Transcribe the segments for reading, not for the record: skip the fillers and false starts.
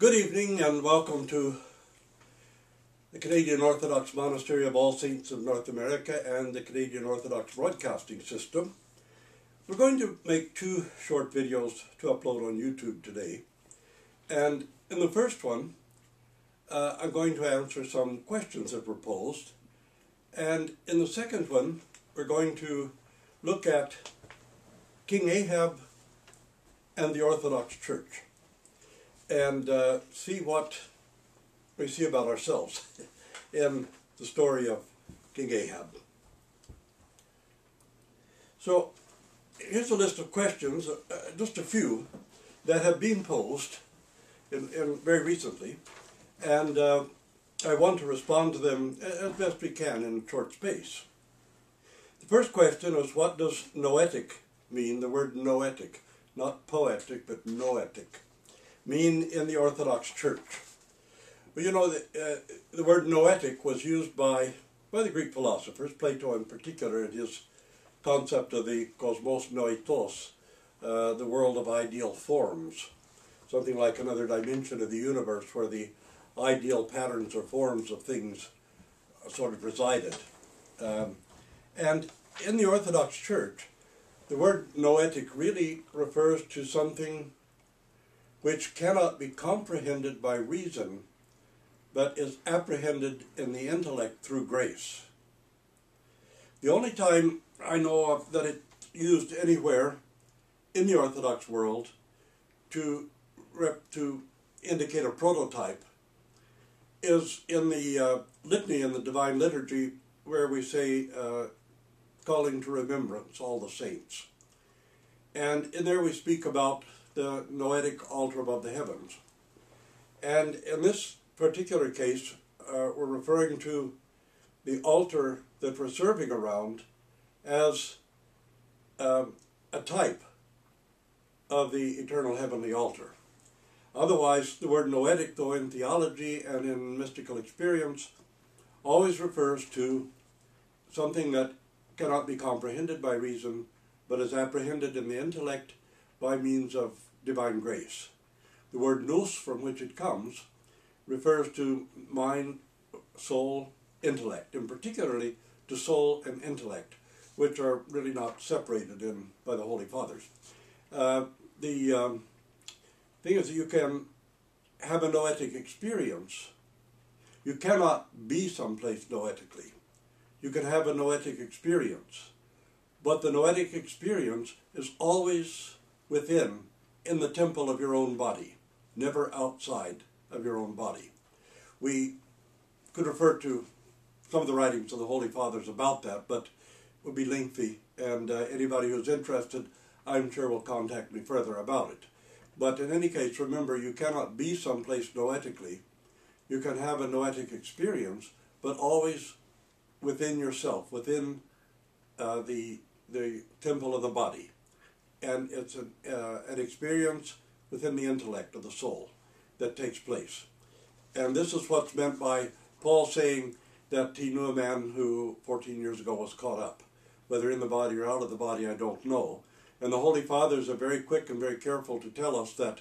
Good evening and welcome to the Canadian Orthodox Monastery of All Saints of North America and the Canadian Orthodox Broadcasting System. We're going to make two short videos to upload on YouTube today. And in the first one, I'm going to answer some questions that were posed. And in the second one, we're going to look at King Ahab and the Orthodox Church and see what we see about ourselves in the story of King Ahab. So here's a list of questions, just a few, that have been posed in very recently, and I want to respond to them as best we can in a short space. The first question is, what does noetic mean? The word noetic, not poetic, but noetic, mean in the Orthodox Church? Well, you know, the word noetic was used by the Greek philosophers, Plato in particular, in his concept of the kosmos noitos, the world of ideal forms, something like another dimension of the universe where the ideal patterns or forms of things sort of resided. And in the Orthodox Church, the word noetic really refers to something which cannot be comprehended by reason, but is apprehended in the intellect through grace. The only time I know of that it's used anywhere in the Orthodox world to indicate a prototype is in the litany in the Divine Liturgy, where we say, calling to remembrance all the saints. And in there we speak about the noetic altar above the heavens. And in this particular case, we're referring to the altar that we're serving around as a type of the eternal heavenly altar. Otherwise, the word noetic, though in theology and in mystical experience, always refers to something that cannot be comprehended by reason, but is apprehended in the intellect by means of divine grace. The word nous, from which it comes, refers to mind, soul, intellect, and particularly to soul and intellect, which are really not separated by the Holy Fathers. The thing is that you can have a noetic experience. You cannot be someplace noetically. You can have a noetic experience, but the noetic experience is always within, in the temple of your own body, never outside of your own body. We could refer to some of the writings of the Holy Fathers about that, but it would be lengthy, and anybody who's interested, I'm sure, will contact me further about it. But in any case, remember, you cannot be someplace noetically. You can have a noetic experience, but always within yourself, within the temple of the body. And it's an experience within the intellect of the soul that takes place. And this is what's meant by Paul saying that he knew a man who 14 years ago was caught up. Whether in the body or out of the body, I don't know. And the Holy Fathers are very quick and very careful to tell us that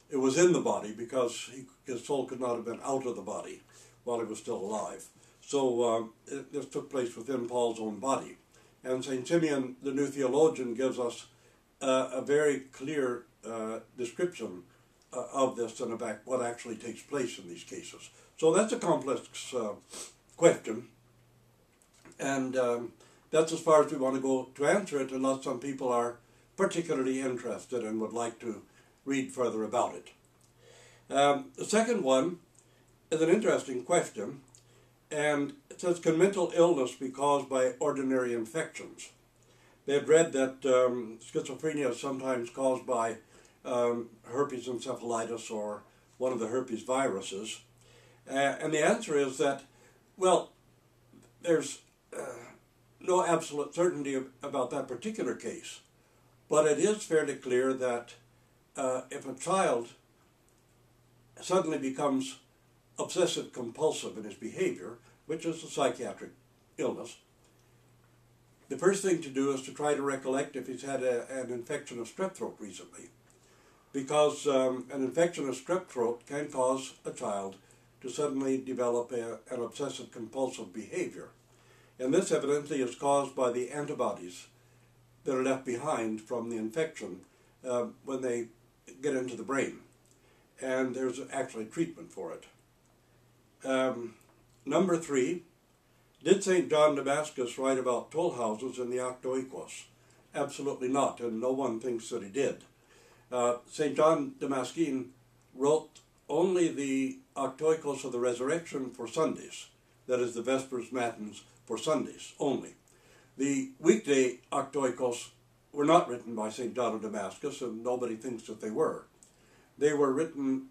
it was in the body, because his soul could not have been out of the body while he was still alive. So this took place within Paul's own body. And St. Simeon, the new theologian, gives us a very clear description of this and about what actually takes place in these cases. So that's a complex question, and that's as far as we want to go to answer it, unless some people are particularly interested and would like to read further about it. The second one is an interesting question, and it says, can mental illness be caused by ordinary infections? They had read that schizophrenia is sometimes caused by herpes encephalitis or one of the herpes viruses. And the answer is that, well, there's no absolute certainty about that particular case. But it is fairly clear that if a child suddenly becomes obsessive compulsive in his behavior, which is a psychiatric illness, the first thing to do is to try to recollect if he's had an infection of strep throat recently. because an infectious strep throat can cause a child to suddenly develop an obsessive compulsive behavior. And this evidently is caused by the antibodies that are left behind from the infection when they get into the brain. And there's actually treatment for it. Number 3, did St. John Damascus write about toll houses in the Octoikos? Absolutely not, and no one thinks that he did. St. John Damascene wrote only the Octoikos of the Resurrection for Sundays, that is the Vespers Matins for Sundays only. The weekday Octoikos were not written by St. John of Damascus, and nobody thinks that they were. They were written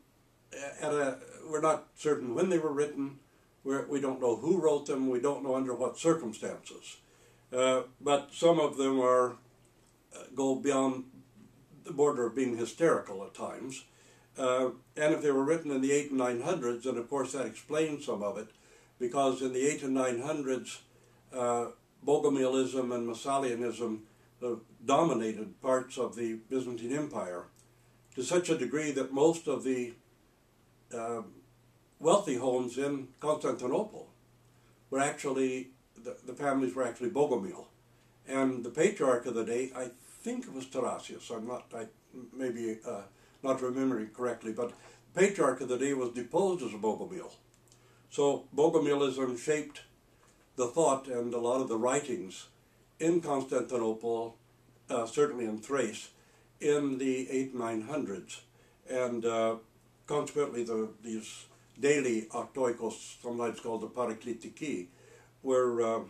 we're not certain when they were written. We don't know who wrote them. We don't know under what circumstances. But some of them go beyond the border of being hysterical at times. And if they were written in the 800s and 900s, then of course that explains some of it, because in the 800s and 900s, Bogomilism and Massalianism dominated parts of the Byzantine Empire to such a degree that most of the wealthy homes in Constantinople were actually, the families were actually Bogomil. And the patriarch of the day, I think it was Tarasius, maybe not remembering correctly, but the patriarch of the day was deposed as a Bogomil. So Bogomilism shaped the thought and a lot of the writings in Constantinople, certainly in Thrace, in the 800s and 900s. And consequently, these daily Octoikos, sometimes called the Paraklitiki, were,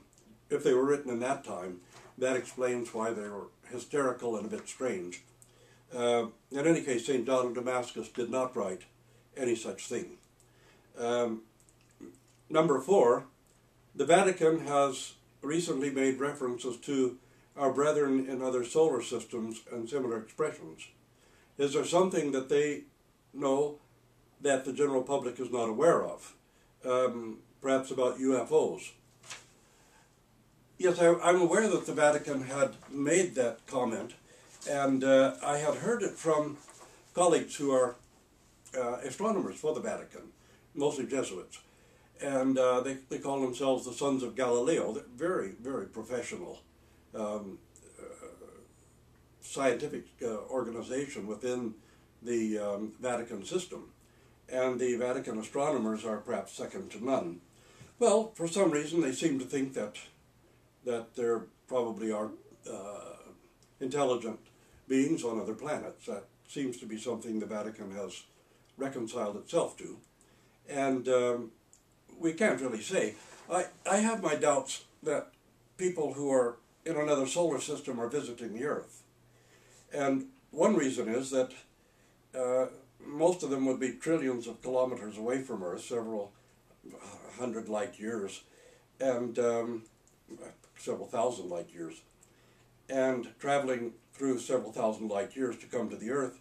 if they were written in that time, that explains why they were hysterical and a bit strange. In any case, St. John of Damascus did not write any such thing. Number 4, the Vatican has recently made references to our brethren in other solar systems and similar expressions. Is there something that they know that the general public is not aware of? Perhaps about UFOs? Yes, I'm aware that the Vatican had made that comment, and I had heard it from colleagues who are astronomers for the Vatican, mostly Jesuits. And they call themselves the Sons of Galileo. They're very, very professional scientific organization within the Vatican system. And the Vatican astronomers are perhaps second to none. Well, for some reason they seem to think that there probably are intelligent beings on other planets. That seems to be something the Vatican has reconciled itself to. And we can't really say. I have my doubts that people who are in another solar system are visiting the Earth. And one reason is that most of them would be trillions of kilometers away from Earth, several hundred light years, and several thousand light years. And traveling through several thousand light years to come to the Earth,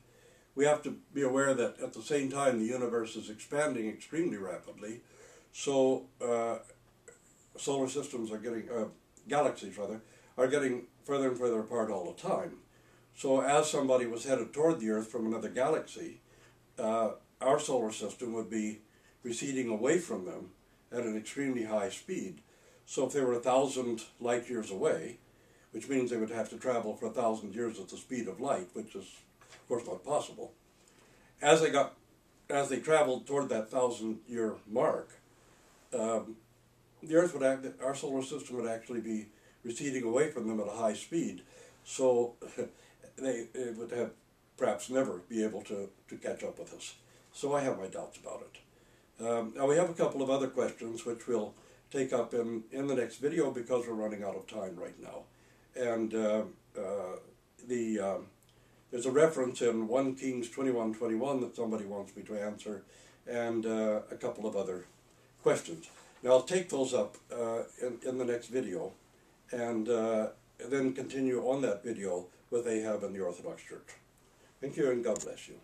we have to be aware that at the same time the universe is expanding extremely rapidly. So solar systems are getting, galaxies rather, are getting further and further apart all the time. So as somebody was headed toward the Earth from another galaxy, our solar system would be receding away from them at an extremely high speed. So if they were 1,000 light years away, which means they would have to travel for 1,000 years at the speed of light, which is of course not possible. As they traveled toward that 1,000-year mark, the Earth our solar system would actually be receding away from them at a high speed. So they would have perhaps never be able to catch up with us. So I have my doubts about it. Now we have a couple of other questions which we'll take up in the next video because we're running out of time right now. And there's a reference in 1 Kings 21:21 that somebody wants me to answer, and a couple of other questions. Now I'll take those up in the next video, and then continue on that video with Ahab and the Orthodox Church. Thank you, and God bless you.